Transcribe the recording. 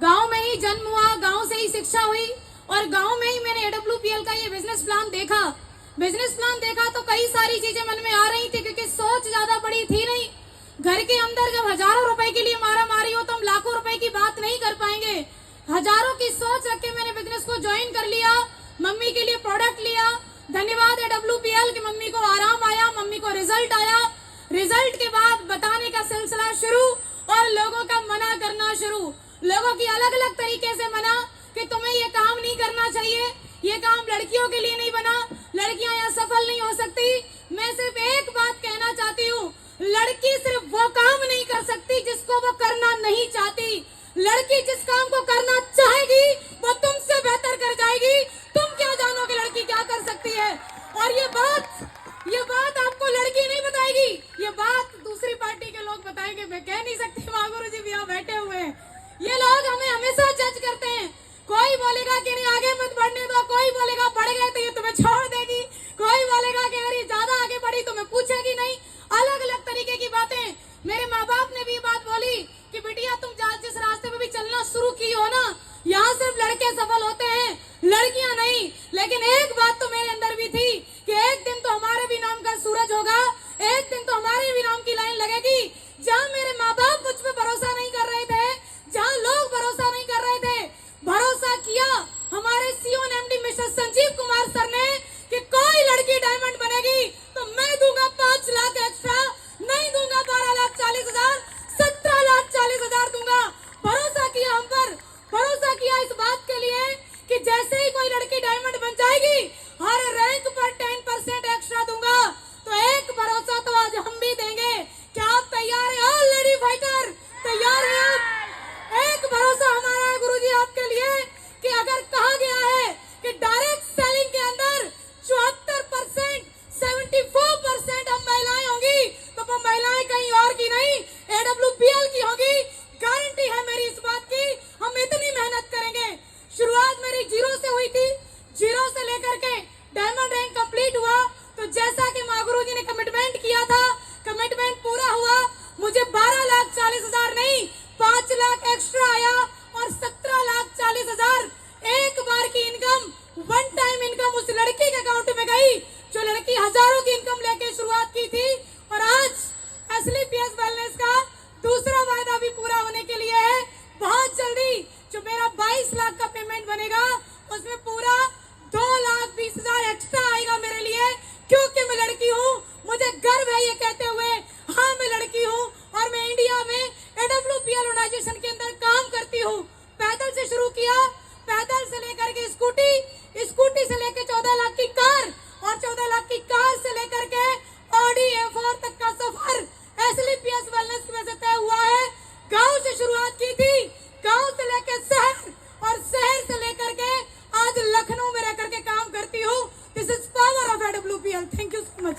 गांव में ही जन्म हुआ, गांव से ही शिक्षा हुई और गांव में ही मैंने AWPL का ये बिजनेस प्लान देखा। बिजनेस प्लान देखा तो कई सारी चीजें मन में आ रही थी, क्योंकि सोच ज्यादा बड़ी थी नहीं। घर के अंदर जब हजारों रुपए के लिए मारा मारी हो तो हम लाखों रुपए की बात नहीं कर पाएंगे। हजारों की सोच रख के मैंने बिजनेस को ज्वाइन कर लिया। मम्मी के लिए प्रोडक्ट लिया। धन्यवाद AWPL की, मम्मी को आराम आया, मम्मी को रिजल्ट आया। रिजल्ट के बाद बताने का सिलसिला शुरू और लोगों का मना करना शुरू। लोगों की अलग अलग तरीके से मना कि तुम्हें ये काम नहीं करना चाहिए, ये काम लड़कियों के लिए नहीं बना, लड़कियां यहाँ सफल नहीं हो सकती। मैं सिर्फ एक बात कहना चाहती हूँ, लड़की सिर्फ वो काम नहीं कर सकती जिसको वो करना नहीं चाहती। लड़की जिस काम को करना चाहेगी वो तुमसे बेहतर कर जाएगी। तुम क्या जानोगे लड़की क्या कर सकती है? और ये बात आपको लड़की नहीं बताएगी, ये बात दूसरी पार्टी के लोग बताएंगे। मैं कह नहीं सकती, माँ गुरु जी भी यहाँ बैठे हुए हैं। ये लोग हमें हमेशा जज करते हैं। कोई बोलेगा कि नहीं आगे मत बढ़ने दो, कोई बोलेगा बढ़ गए तो ये तुम्हें छोड़ देगी, कोई बोलेगा कि अगर ये ज्यादा आगे बढ़ी तो मैं पूछेगी नहीं। अलग अलग तरीके की बातें। मेरे माँ बाप ने भी ये बात बोली कि बिटिया तुम जिस रास्ते में भी चलना शुरू की हो ना, यहाँ सिर्फ लड़के सफल होते हैं, लड़कियां नहीं। लेकिन एक बात तो मेरे अंदर भी थी कि एक दिन तो हमारे भी नाम का सूरज होगा, एक दिन तो हमारे भी नाम की लाइन लगेगी। जहाँ मेरे माँ बाप मुझ पर भरोसा नहीं कर रहे थे, जहाँ लोग भरोसा नहीं कर रहे थे, भरोसा किया हमारे CEO and MD mister Sanjeev Kumar sir ने कि कोई लड़की डायमंड बनेगी तो मैं दूंगा 5 लाख एक्स्ट्रा, नहीं दूंगा 12,40,000, 17,40,000 दूंगा। भरोसा किया हम पर, भरोसा किया इस बात के लिए कि जैसे ही कोई लड़की डायमंड बन जाएगी हर रैंक पर 10% एक्स्ट्रा दूंगा। तो एक भरोसा तो आज हम भी देंगे। क्या आप तैयार हैं? ऑल लेडी फाइटर तैयार हैं आप? एक भरोसा हमारा है गुरुजी आपके लिए कि अगर कहा गया है कि डायरेक्ट सेलिंग के अंदर 74%, 74% हम महिलाएं होंगी, तो वो महिलाएं कहीं और की नहीं, AWPL की होगी। गारंटी है मेरी इस बात की। हम इतनी मेहनत करेंगे। शुरुआत मेरी 0 से हुई थी, 0 से लेकर के डायमंड रैंक कंप्लीट हुआ। तो जैसा कि माँ गुरु जी ने कमिटमेंट किया था, कमिटमेंट पूरा हुआ। मुझे 12,40,000 नहीं 5 लाख एक्स्ट्रा आया और 17,40,000 एक बार की इनकम, वन टाइम इनकम उस लड़की के अकाउंट में गई जो लड़की हजारों की इनकम लेके शुरुआत की थी। और आज SLPS वेलनेस का दूसरा वायदा भी पूरा होने के लिए है। बहुत जल्दी जो मेरा 22 लाख का पेमेंट बनेगा उसमें पूरा 2,20,000 एक्स्ट्रा आएगा मेरे लिए, क्योंकि मैं लड़की हूँ। मुझे गर्व है ये कहते हुए, हाँ मैं लड़की हूँ और मैं इंडिया में AWPL ऑर्गेनाइजेशन के अंदर काम करती हूँ। पैदल से शुरू किया, पैदल से लेकर के स्कूटी से लेकर 14 लाख की कार और 14 लाख की कार से लेकर के Audi A4 तक का सफर SLPS वेलनेस की वजह से तय हुआ है। गांव से शुरुआत की थी, गांव से लेकर शहर और शहर से लेकर के आज लखनऊ में रह करके काम करती हूँ। This is power of AWPL। Thank you so much.